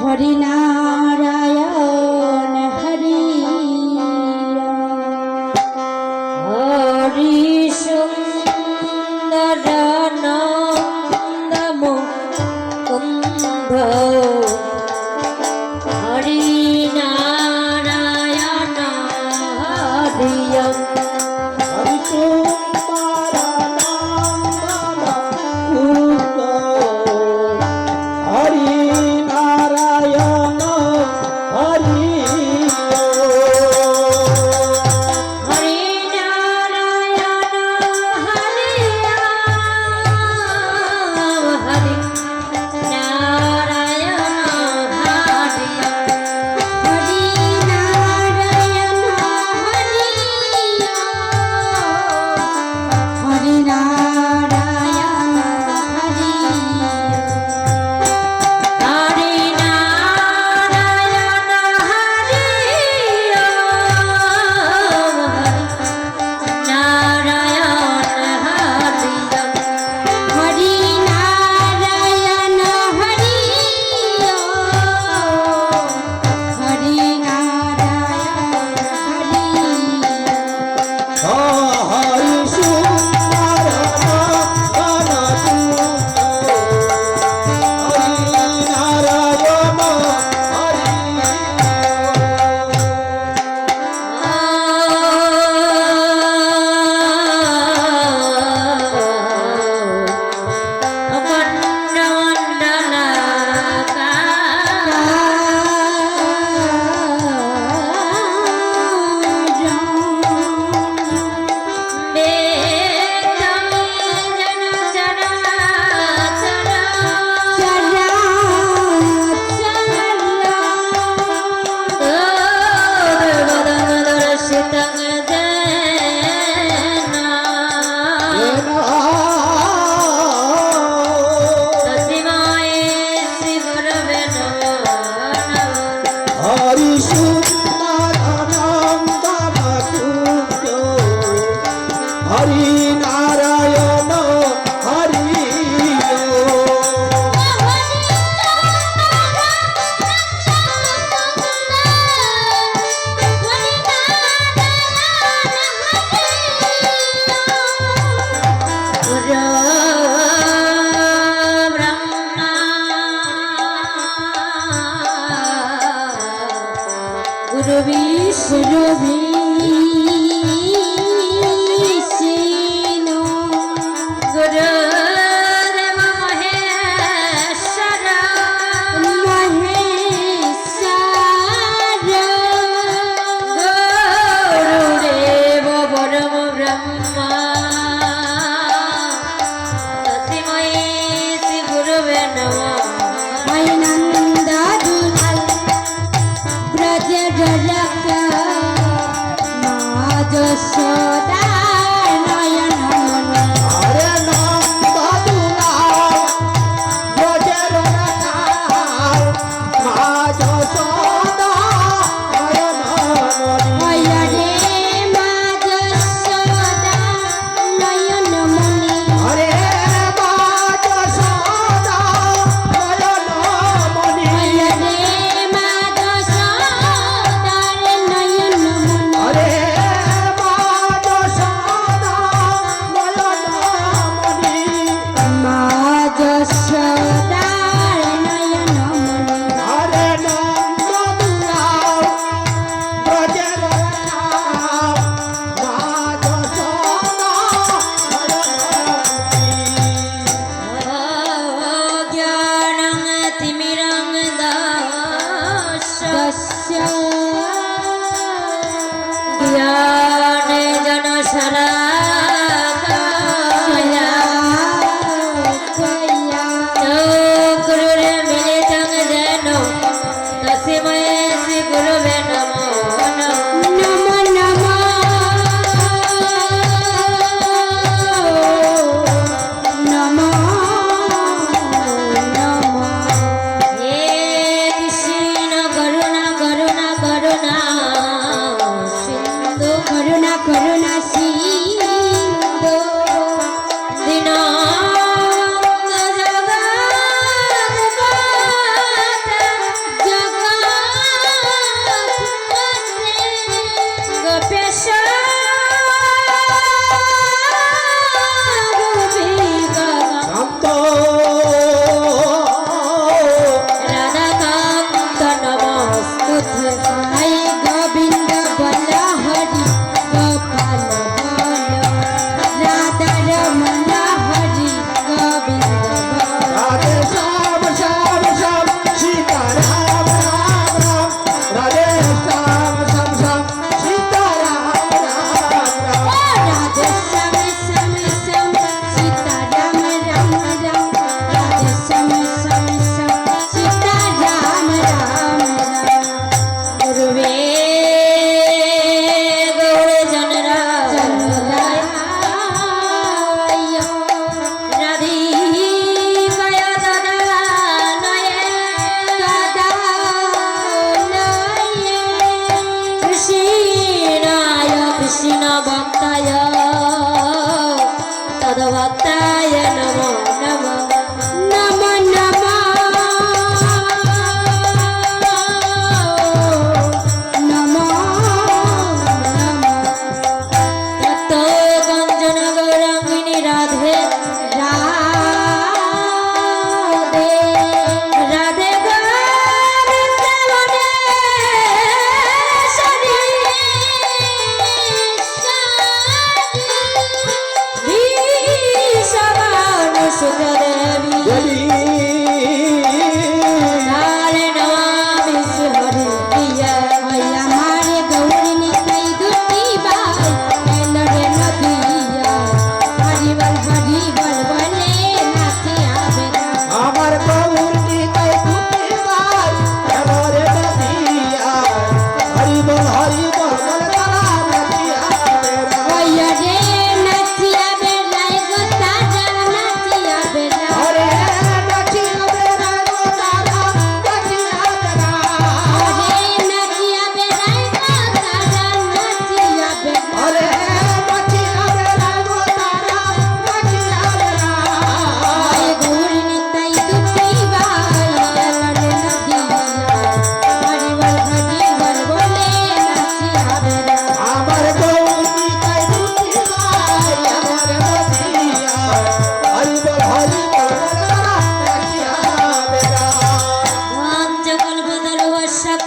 হরিনারায়ণ হরি হরি সুন্দর নন্দ মুকুন্দ হরিনারায়ণ হরিয় সুরভি গুরুদেব মহেশ্বর গুরুদেব পরম ব্রহ্মা তস্मै শ্রী গুরুবে নমঃ নন্দা দুলাল ব্রজ যশোদা নয়ন মনি হরে নন্দ দুলাল ব্রজের রাখাল মা যশোদা নয়ন মনি হরে মা যশোদা নয়ন মনি হরে মা যশোদা নয়ন মনি হরে মা যশোদা নয়ন মনি হরে করুণা করুণা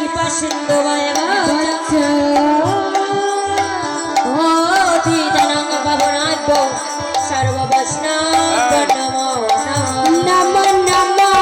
কৃপা সিন্ধু ধীতনং পাবনাভ্য সর্ববৈষ্ণব নমো নমঃ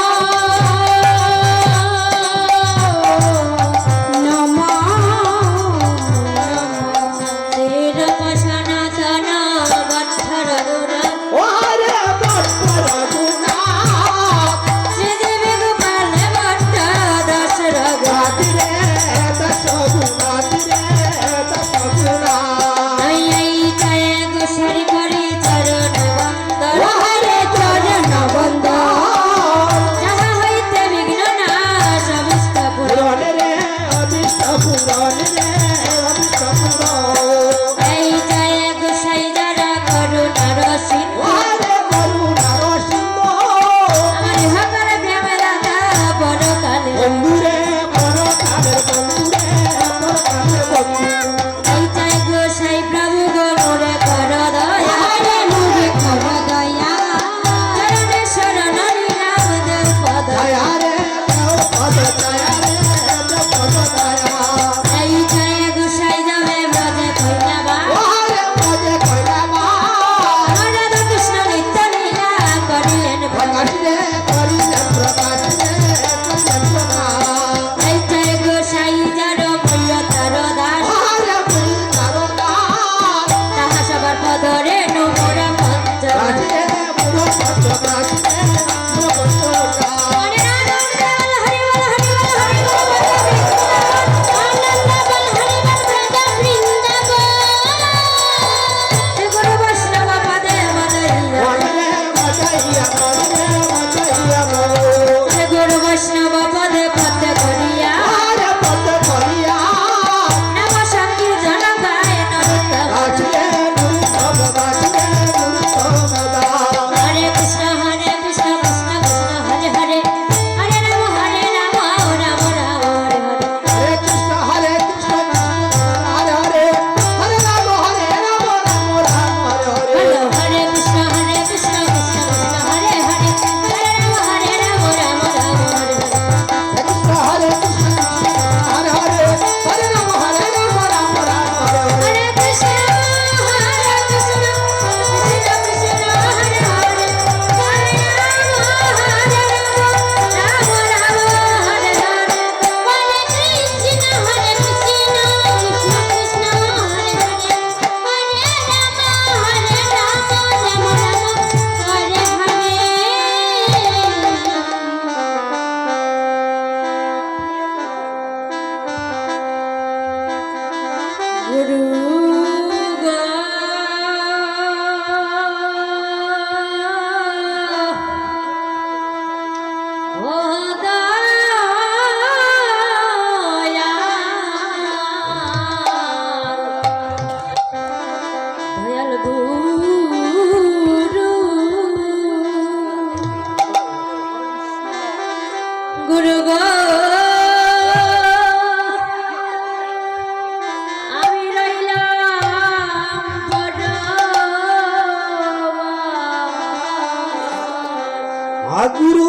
গুরু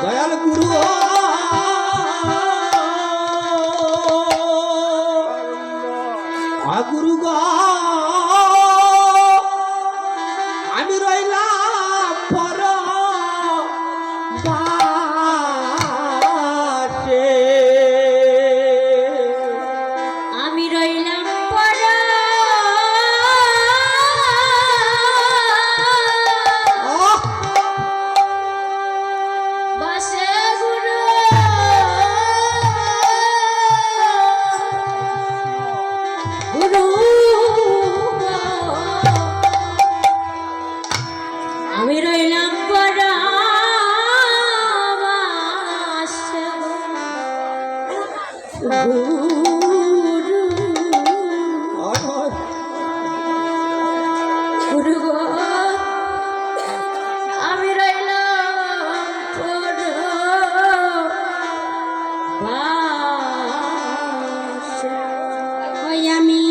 দয়াল গুরু গুরু গ আমি রইলাম পর আমি রইলাম পর বাসে গুরু গুরু আমি রইলাম পর বাসে গুরু গো আমি রইলাম পর বাসে ওই আমি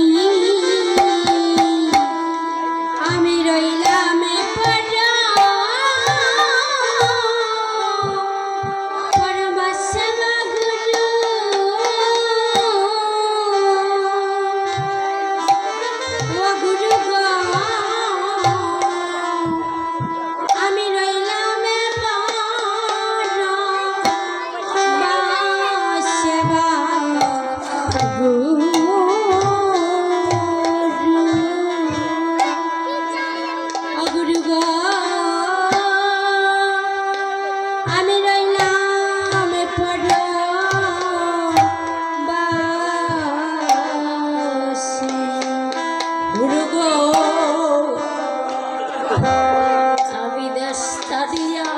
আমি দেশটা দিয়া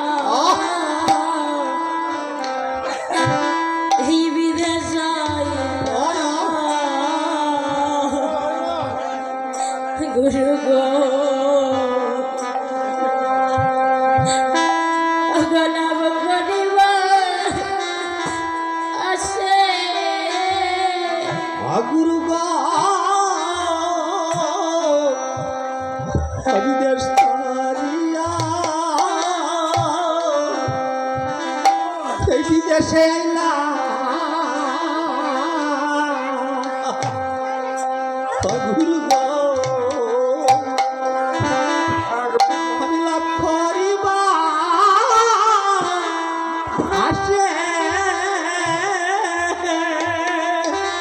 এই বিদেশ যাই গুরু গো গলাব করিব আসে গুরু গো আমি দেশ ছাড়িয়া সেই বিদেশে আইলাম গুরু গো আমি লাভ করিবা আসে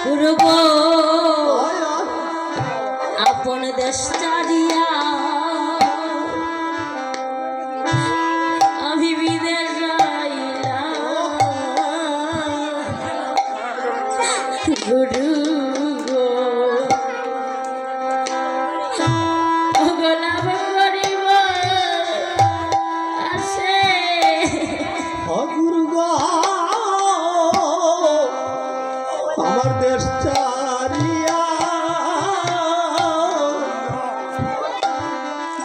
গুরু গো আপন দেশ ছাড়িয়া আমি বিদেশ যাইলাম গুরু গো গোলাপ করিব আসে গুরু গো আমার দেশ ছাড়িয়া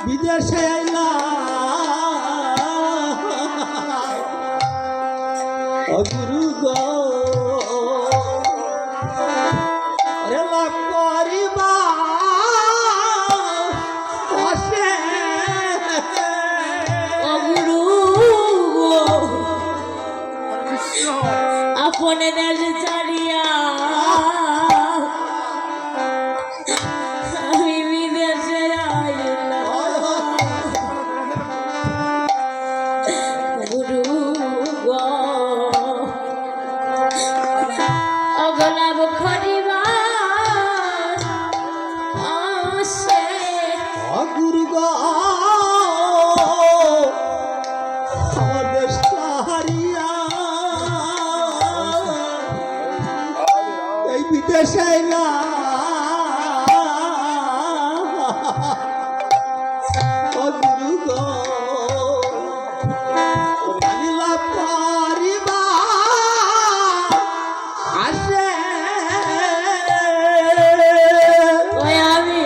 বিদেশে আইলাম গুরু গো রে লাভ করিবা আসে ও গুরু গো আপন দেশ ছাড়িয়া আমি বিদেশে আইলাম গুরু গো অগলাব করিবা আসে গুরু গো আমার দেশ ছাড়িয়া এই বিদেশে না গুরু গো আমি লাভ করিবা আসে ওই আমি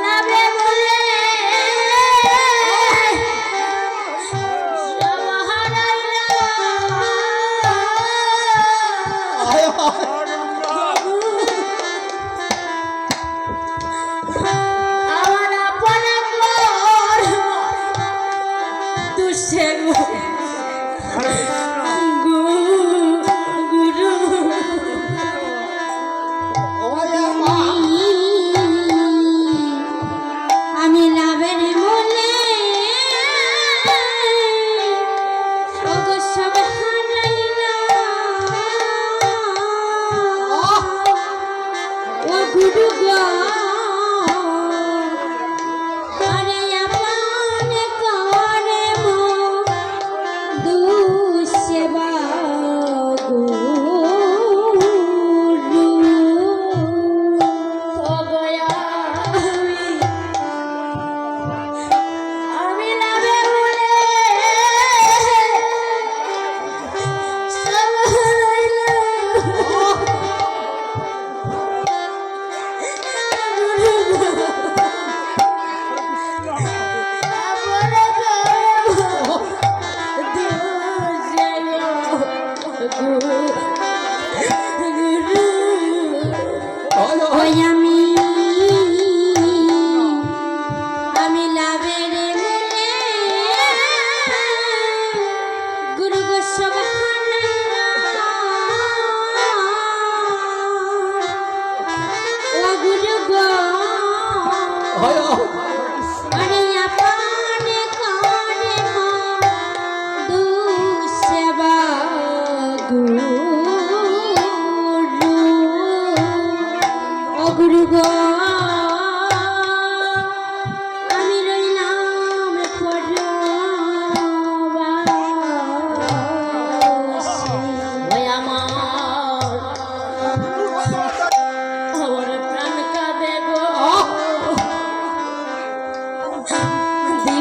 লাভে বলে সব হারাইলাম আমার আপন দুষে গুরু আমি লাভের মূলে সব হারাইলাম ও গুরু গো আরে আপন করে মো দুসেবা গুরু ও গয়া আমি লাভে বলে সব ওই আমি লাভের মূলে গুরু গো সব হারাইলাম ও গুরু গো আরে আপন করে মো দুসেবা গুরু ও গুরু গো আমি রইলাম পরবাসী ওই আমার প্রাণ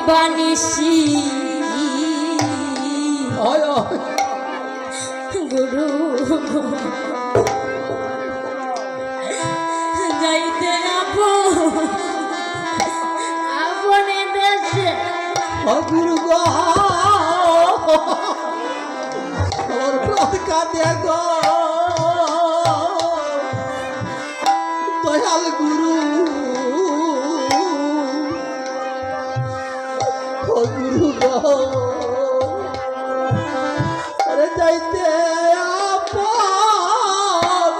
দিবানিশি হয় গুরু যাইতে আপনে দেশে গুরু গো আমার প্রাণ কাঁদে গো দয়াল গুরু ও গুরু গো আরে যাইতে আপন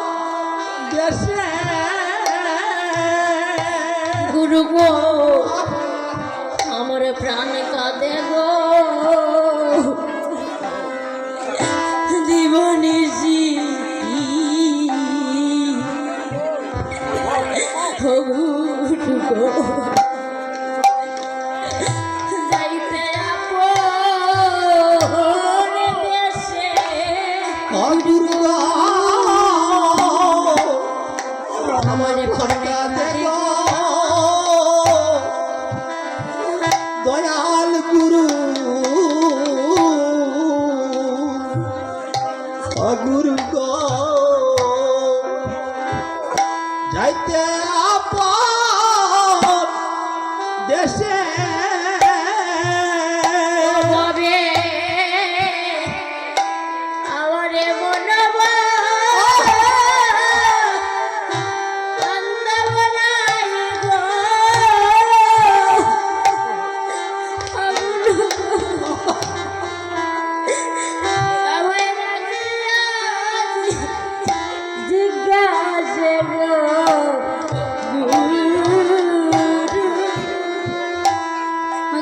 দেশে গুরু গো আমার প্রাণ কাঁদে গো দিবানিশি ও গুরু গো যাইতে আপনে দেশে গুরু গো আমার প্রাণ কাঁদে গো দয়াল গুরু গুরু গো যাইতে আপন দেশে তবে আমারে মনবা বান্দাবনাই গো আমায় রাখিয়া জিজ্ঞাসে গো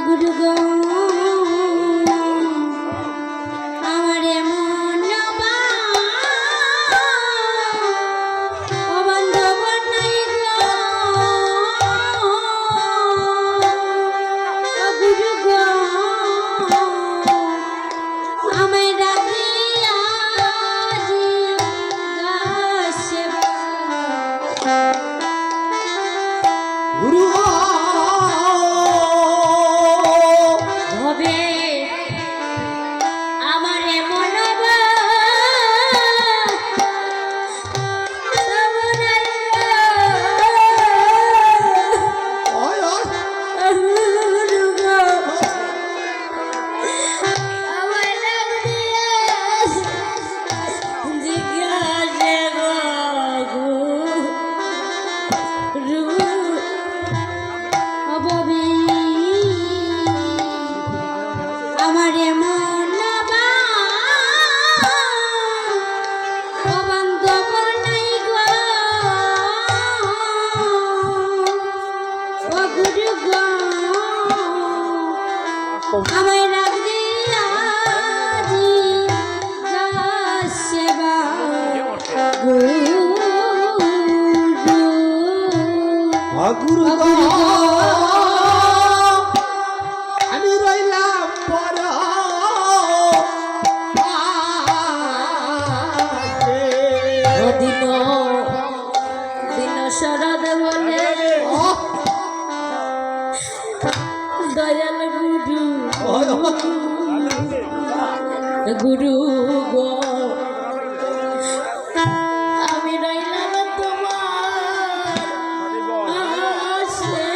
গুরু গো আমারে মনবা ও বান্ধব নাই গো ও গুরু গো আমায় রাখিয়া জিজ্ঞাসে গুরু হবে আমারে মনবা তবনাই গুরু গো আমায় ডাক দিয়া জিজ্ঞাসে গো গুরু অববি আমারে মনবা ও বান্ধব নাই গো ও গুরু গো আমায় রাখ দিয়া সেবা গুরু গুরু গো আমি রইলাম পর দিন দিন শরদ বলে দয়াল গুরু গুরু গো আমি রইলাম তোমার আশে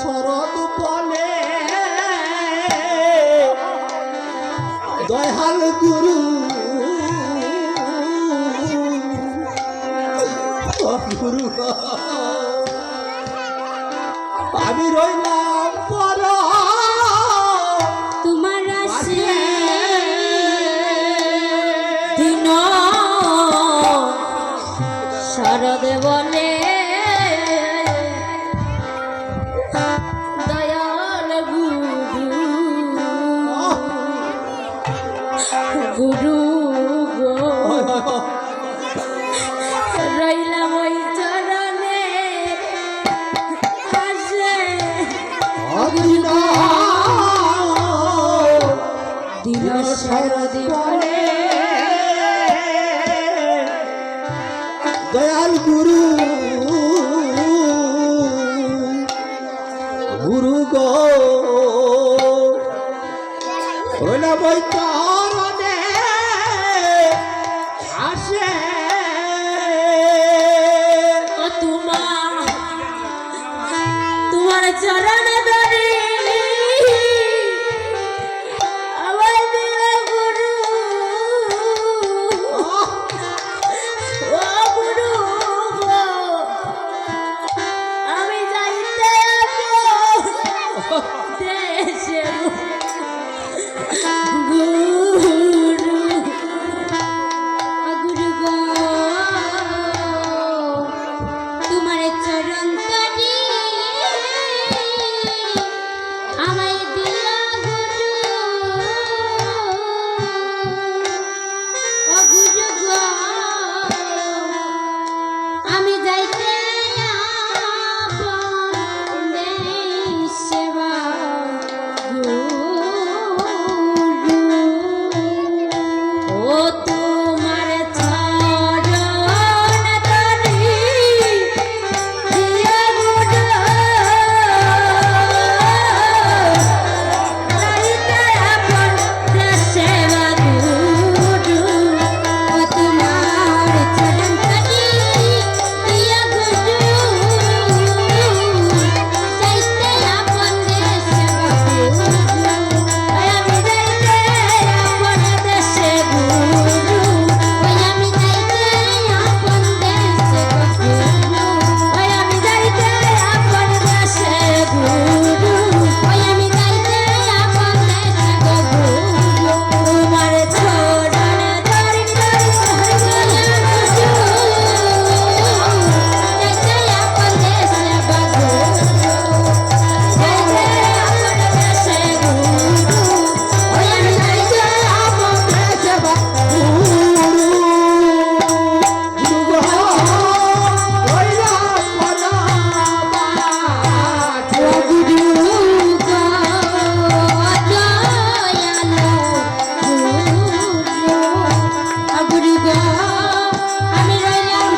শরৎ বলে দয়াল গুরু গুরু আমি রইলাম পর তোমার আশে দিন শরদ বলে দয়াল গুরু গো রইলাম ওই চরণে আসে দিন শরদ বলে দয়াল গুরু ওই চরণে আসে ও তোমার চরণ ধরি আমার দিল গুরু ও গুরু গো, আমি যাইতে দেশে গুরু গুরু গো, তোমার চরণ তলি আমায় দিলা গুরু ও গুরু গো, আমি যাইতে সেবা ও তোমার চরণ ধরি দিয়া গুরু যাইতে আপন সেবা গুরু ও তোমার চরণ ধরি দিয়া গুরু যাইতে আপন সেবা গুরু ওই আমি যাইতে আপন দেশে গুরু ওই আমি যাইতে আপন দেশে গুরু ওই আমি যাইতে আপন দেশে গুরু ওই আমি যাইতে আপন দেশে গুরু তোমার চরণ ধরি যাইতে আপন দেশে গুরু যাইতে আপন দেশে গুরু ওই আমি যাইতে আপন দেশে আমি রইলাম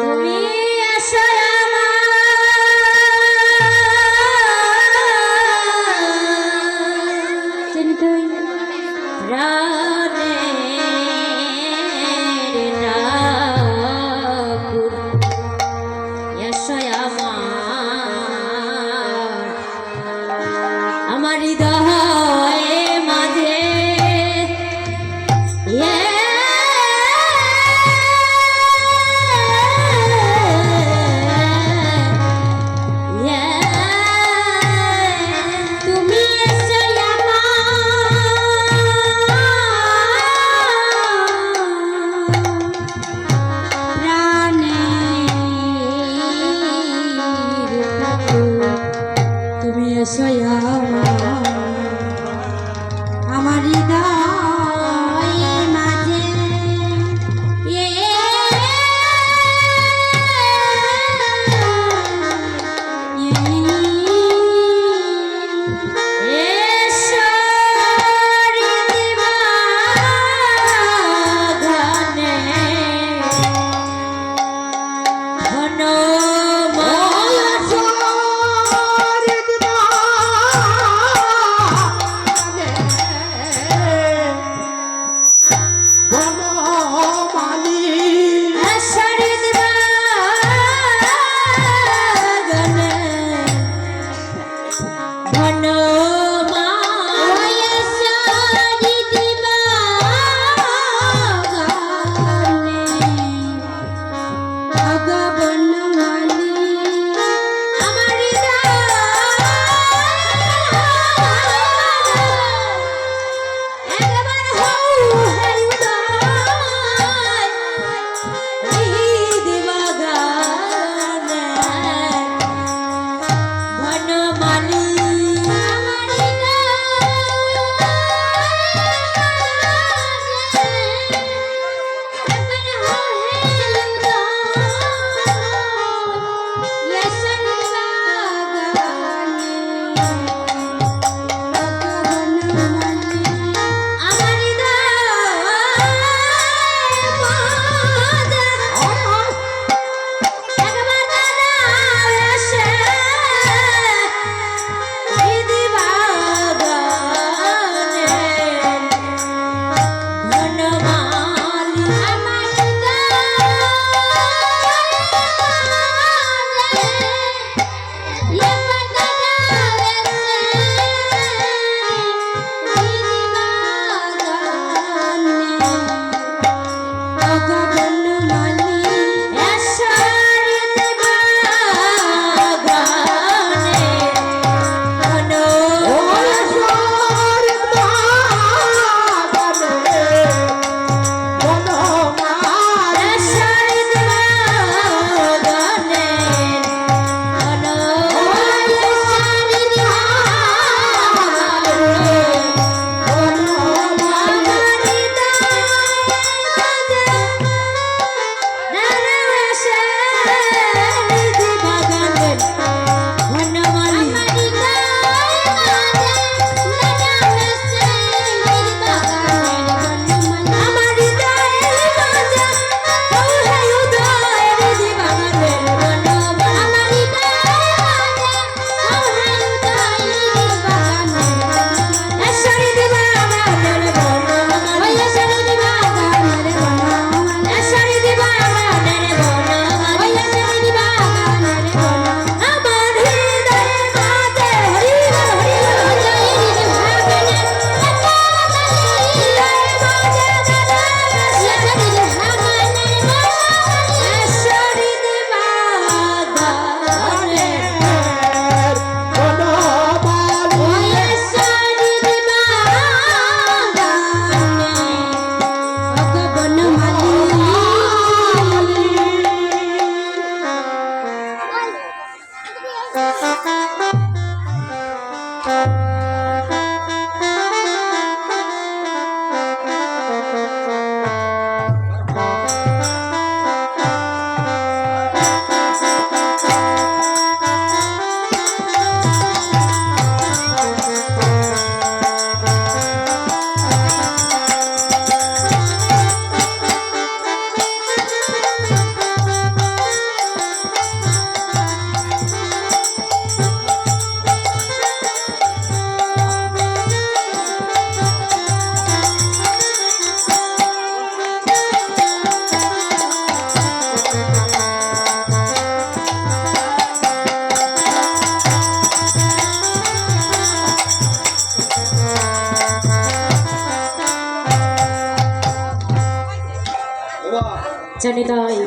তুমি আসো আমার হৃদয়ে মাঝে তুমি এসো তুমি এসো আমার হৃদয়ের মাঝে নিতাই।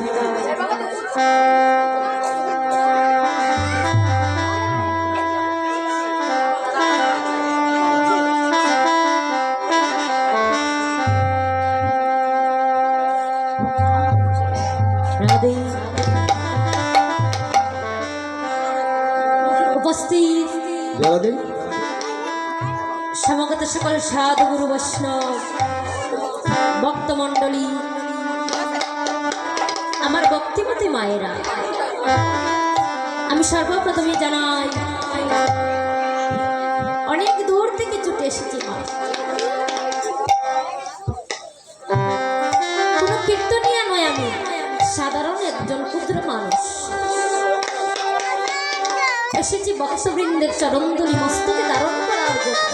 রাধে উপস্থিত সমাগত সকল সাধু গুরু বৈষ্ণব ভক্তমণ্ডলী, আমার ভক্তিমতী মায়েরা, আমি সর্বপ্রথমে জানাই অনেক দূর থেকে ছুটে এসেছি মা। কোনো কীর্তনিয়া নয়, আমি সাধারণ একজন ক্ষুদ্র মানুষ। এসেছি ভক্তবৃন্দের চরণধুলি মস্তকে ধারণ করার জন্য।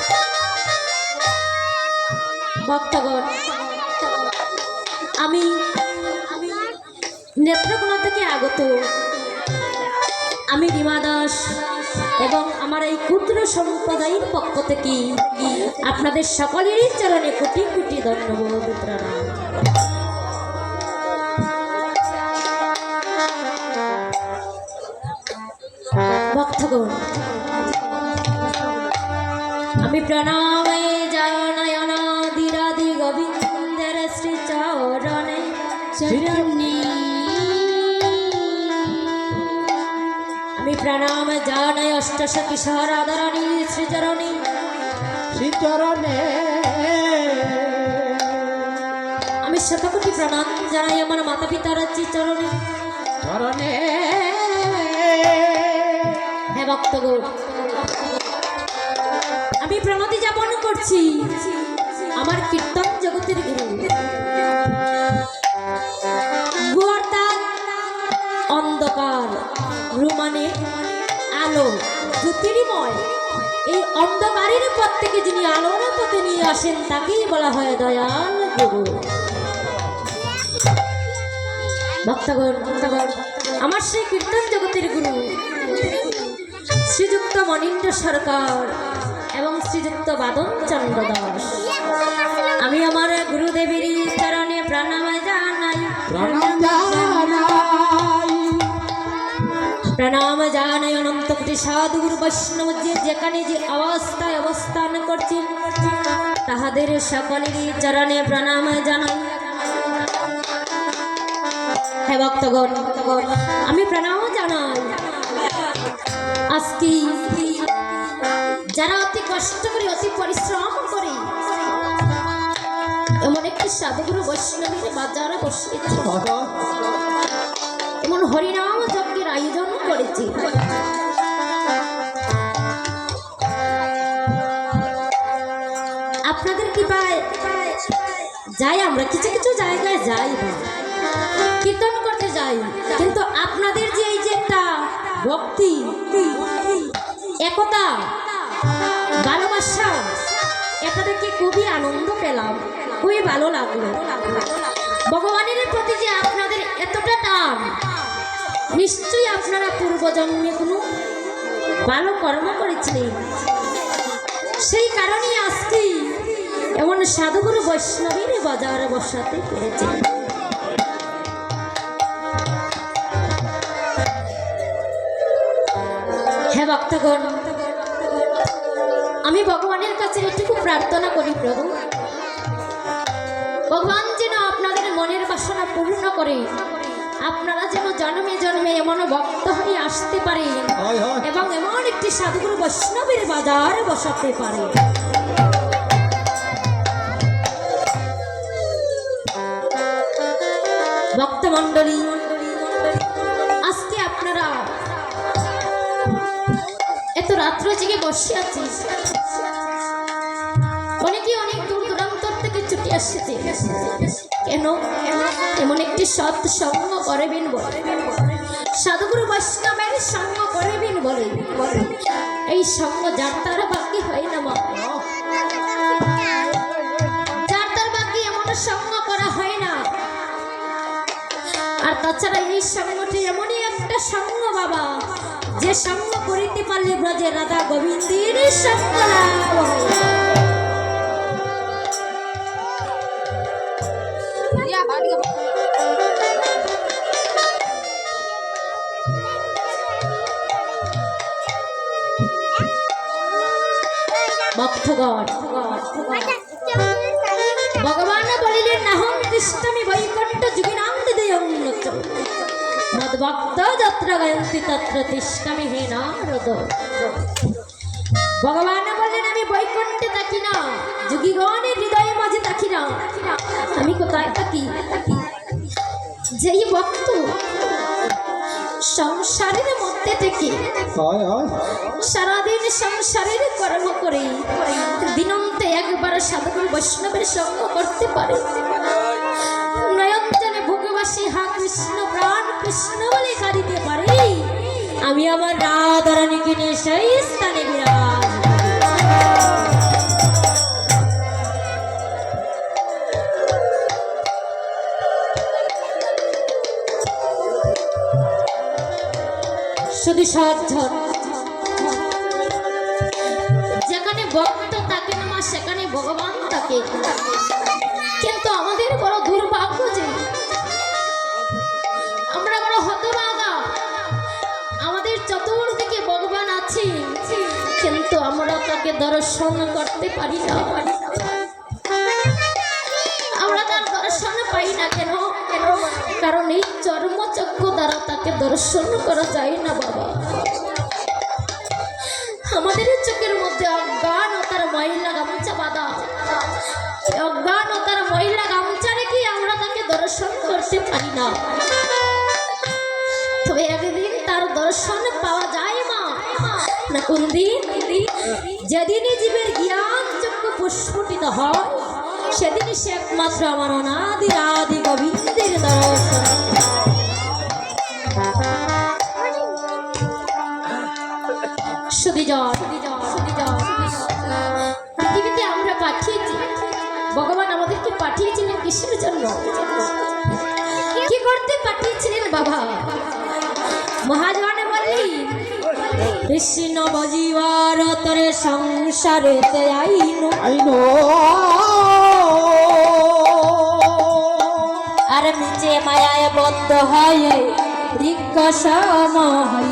ভক্তগণ, আমি নেত্রকোনা থেকে আগত, আমি রিমা দাস এবং আমার এই ক্ষুদ্র সম্প্রদায়ের পক্ষ থেকে আপনাদের সকলেরই চরণে কোটি কোটি ধন্যবাদ প্রণাম। ভক্তগণ, আমি প্রণামে জানাই অনাদিরাদি গোবিন্দের শ্রী চরণে চরণে। আমি প্রণাম জানাই অষ্টসখী সহরাধারণী শ্রীচরণে শ্রীচরণে। আমি শতকোটি প্রণাম জানাই আমার মাতা পিতার চরণে চরণে। হে ভক্তগণ, আমি প্রণতি যাপন করছি আমার কীর্তন জগতের গুরু অর্থাৎ অন্ধকার রুমানে আলো জ্যোতির্ময়, এই অন্ধকারের পথ থেকে যিনি আলোর পথে নিয়ে আসেন তাকেই বলা হয় দয়াল গুরু। ভক্তগণ, আমার সেই কীর্তন জগতের গুরু শ্রীযুক্ত মনীন্দ্র সরকার এবং শ্রীযুক্ত বাদন চন্দ্র দাস, আমি আমার গুরুদেবের চরণে প্রণাম জানাই। প্রণাম জানাই অনন্ত কোটি সাধু গুরু বৈষ্ণব যেখানে যে অবস্থায় অবস্থান করছেন তাহাদের সকলেরই চরণে প্রণাম জানাই। হে ভক্তগণ, আমি প্রণাম জানাই আজকে যারা অতি কষ্ট করে অতি পরিশ্রম করে এমন একটি সাধুগুরু বৈষ্ণবের বাজারে বসিয়েছে, এমন হরিনাম যজ্ঞের আয়োজন করেছে। আপনাদের কৃপায় যাই, আমরা কিছু কিছু জায়গায় যাই না, কীর্তন করতে যাই, কিন্তু আপনাদের যে এই যে একটা ভক্তি, একতা, ভালোবাসা, এটা দেখে খুবই আনন্দ পেলাম, খুবই ভালো লাগলো। ভগবানের প্রতি যে আপনাদের এতটা টান, নিশ্চয়ই আপনারা পূর্বজন্মে কোনো ভালো কর্ম করেছিলেন, সেই কারণে আজকে এমন সাধুগুরু বৈষ্ণবের বাজারে বসাতে পেরেছেন। হে ভক্তগণ, আমি ভগবানের কাছে এটুকু প্রার্থনা করি, প্রভু ভগবান যেন আপনাদের মনের বাসনা পূর্ণ করে, আপনারা যেন জন্মে জন্মে এমন ভক্ত হয়ে আসতে পারেন এবং এমন একটি সাধুগুরু বৈষ্ণবের বাজার বসাতে পারে। ভক্তমণ্ডলী, আজকে আপনারা এত রাত্র জেগে বসে আছি, অনেকে অনেক দূর দূরান্তর থেকে ছুটে আসছে। কেন? এমন একটি সৎ সঙ্গ করবেন বলে, সাধুগুরু বৈষ্ণবের সঙ্গ করবেন বলে, এই সঙ্গ যার তার বাকি হয় না মা, যার তার বাকি এমন সঙ্গ করা হয় না। আর তাছাড়া এই সঙ্গটি এমনই একটা সঙ্গ বাবা, যে সঙ্গ করিতে পারলে ব্রজে রাধা গোবিন্দের সঙ্গ লাভ হয়। ভক্তগণ, ভগবান বলিলেন নাহং তিষ্ঠামি বৈকুণ্ঠ যুগিনান্দদয়ন্নত মদ্ভক্ত যত্র গায়ন্তি তত্র তিষ্ঠামি হে নারদ। ভগবান বললেন আমি বৈকুণ্ঠে থাকি না, যুগীগণের হৃদয়ের মাঝে থাকি না, আমি কোথায় থাকি? যেই ভক্ত সংসারের মধ্যে থেকে সারাদিন সংসারের কর্ম করে দিনন্তে একবার সাধুগুরু বৈষ্ণবের সঙ্গ করতে পারে, নয়নজনে ভোগবাসী হা কৃষ্ণ প্রাণ কৃষ্ণ বলে কাঁদিতে পারে, আমি আমার রাধারানীকে নিয়ে সেই স্থানে বিরাজ। শুধু সাধন, যেখানে ভক্ত থাকে না মা সেখানে ভগবান থাকে। কিন্তু আমাদের বড় দুর্ভাগ্য যে আমরা বড় হতভাগা, আমাদের চতুর্দিকে ভগবান আছে কিন্তু আমরা তাকে দর্শন করতে পারি না, আমরা তার দর্শন পাই না। কেন? কারণ এই চর্মচক্ষু দ্বারা তাকে দর্শন করা যায় না বাবা। আমাদের চোখের মধ্যে অজ্ঞানতার মহিলা গামছা বাঁধা, অজ্ঞানতার মহিলা গামছা রেখে আমরা তাকে দর্শন করতে পারি না। তবে একদিন তার দর্শন পাওয়া যায় মা, না কোনদিন? যেদিনই জীবের জ্ঞান চক্ষু প্রস্ফুটিত হয় সেদিনই সে একমাত্র আমার অনাদি আদি গোবিন্দের দর্শন। পৃথিবীতে আমরা পাঠিয়েছি, ভগবান আমাদেরকে পাঠিয়েছিলেন কিসের জন্য? কি করতে পাঠিয়েছিলেন বাবা? মহাজনে বললি কৃষ্ণ বজিবার তরে সংসারেতে আইনো আর নিচে মায়ায় বদ্ধ হয় ঋক্ষ সম হই